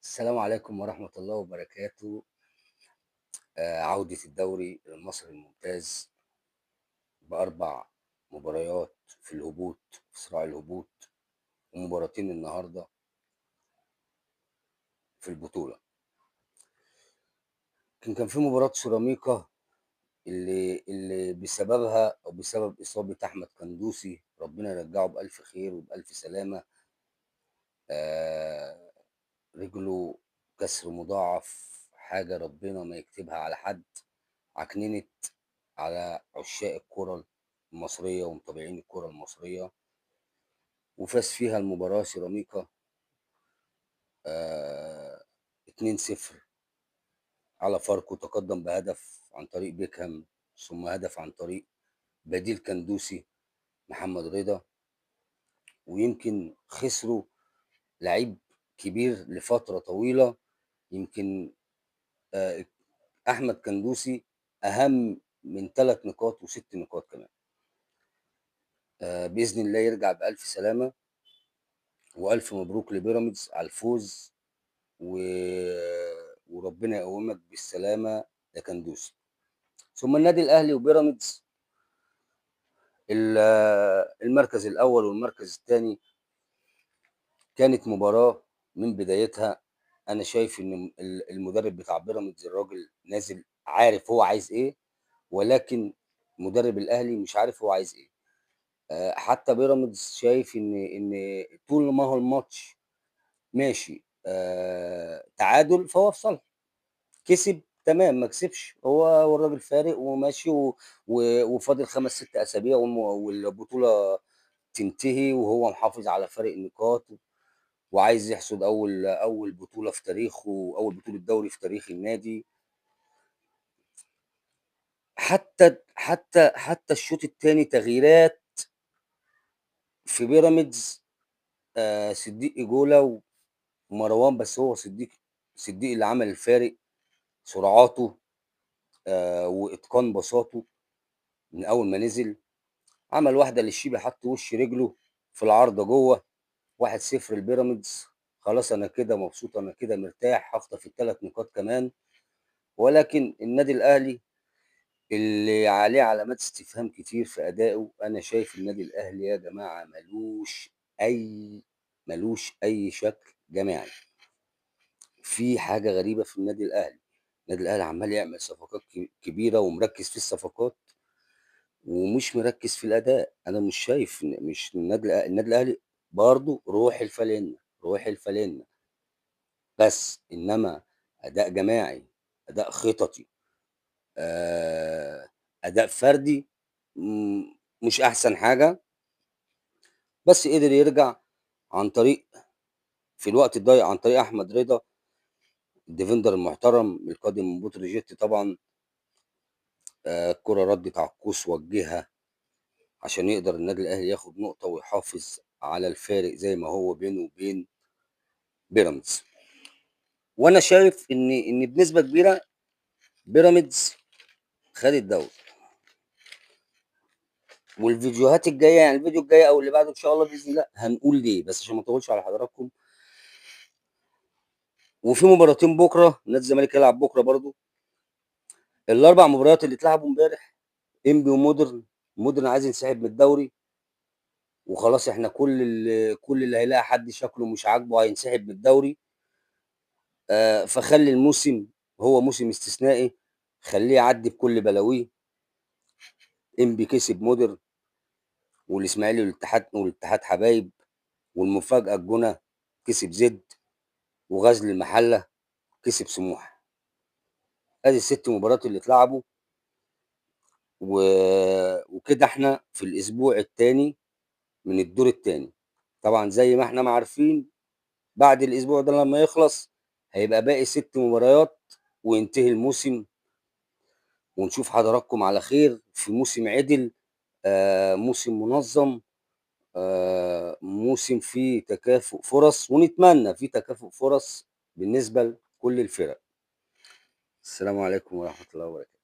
السلام عليكم ورحمة الله وبركاته. عودة الدوري المصري الممتاز بأربع مباريات في الهبوط، في صراع الهبوط، ومباراتين النهارده في البطولة. كان في مباراة سيراميكا اللي بسببها أو بسبب إصابة أحمد قندوسي، ربنا يرجعه بألف خير وبألف سلامة. آه، رجله كسر مضاعف، حاجة ربنا ما يكتبها على حد. عكننت على عشاق الكرة المصرية ومتابعين الكرة المصرية، وفاز فيها المباراة سيراميكا 2-0 على فاركو. تقدم بهدف عن طريق بيكهام، ثم هدف عن طريق بديل كندوسي محمد رضا. ويمكن خسروا لعيب كبير لفترة طويلة. يمكن آه، أحمد كندوسي أهم من 3 نقاط و6 نقاط كمان. بإذن الله يرجع بألف سلامة، والف مبروك لبيراميدز على الفوز و... وربنا يقومك بالسلامه يا كندوسي. ثم النادي الاهلي وبيراميدز، ال- المركز الاول والمركز الثاني، كانت مباراه من بدايتها. انا شايف ان المدرب بتاع بيراميدز الراجل نازل عارف هو عايز ايه، ولكن مدرب الاهلي مش عارف هو عايز ايه. حتى بيراميدز شايف ان طول ما هو الماتش ماشي تعادل فهو في صالحه. كسب تمام، ما كسبش هو والراجل فارق وماشي وفاضل 5 6 اسابيع والبطوله تنتهي، وهو محافظ على فارق نقاط، وعايز يحصد اول بطوله في تاريخه، اول بطوله دوري في تاريخ النادي. حتى الشوط الثاني تغييرات في بيراميدز. صديق اجولا ومروان، بس هو صديق اللي عمل الفارق. سرعاته واتقان باصاته من اول ما نزل، عمل واحده للشيبي، حط وش رجله في العارضه جوه. 1-0 البيراميدز. خلاص انا كده مبسوط، انا كده مرتاح، هخطف ال3 نقاط كمان. ولكن النادي الاهلي اللي عليه علامات استفهام كتير في ادائه، انا شايف النادي الاهلي يا جماعه ملوش اي شكل جماعي. في حاجه غريبه في النادي الاهلي. النادي الاهلي عمال يعمل صفقات كبيره ومركز في الصفقات، ومش مركز في الاداء. انا مش شايف مش النادي الاهلي برضه روح الفانلة بس، انما اداء جماعي، اداء خططي، آه، اداء فردي، مش احسن حاجه. بس قدر يرجع عن طريق في الوقت الضايق عن طريق احمد رضا، الديفندر المحترم القادم من بوتروجيت طبعا. الكره ردت على القوس، وجهها عشان يقدر النادي الاهلي ياخد نقطه ويحافظ على الفارق زي ما هو بينه وبين بيراميدز. وانا شايف ان بنسبه كبيره بيراميدز خد الدوري. والفيديوهات الجايه، يعني الفيديو الجاي او اللي بعده ان شاء الله باذن الله، هنقول ليه، بس عشان ما اطولش على حضراتكم. وفي مباراتين بكره، نادي الزمالك هيلعب بكره برضو. الاربع مباريات اللي اتلعبوا امبارح، انبي ومودرن عايز ينسحب من الدوري، وخلاص احنا كل اللي هيلاقي حد شكله مش عاجبه هينسحب من الدوري. فخلي الموسم هو موسم استثنائي، خليه يعدي بكل بلاويه. انبي كسب مودرن، والاسماعيلي والاتحاد حبايب، والمفاجاه الجونه كسب زد، وغزل المحله كسب سموحه. ادي ال6 مباريات اللي اتلعبوا و... وكده احنا في الاسبوع الثاني من الدور الثاني. طبعا زي ما احنا ما عارفين، بعد الاسبوع ده لما يخلص هيبقى باقي 6 مباريات وينتهي الموسم. ونشوف حضراتكم على خير في موسم عدل، موسم منظم، موسم فيه تكافؤ فرص، ونتمنى فيه تكافؤ فرص بالنسبة لكل الفرق. السلام عليكم ورحمة الله وبركاته.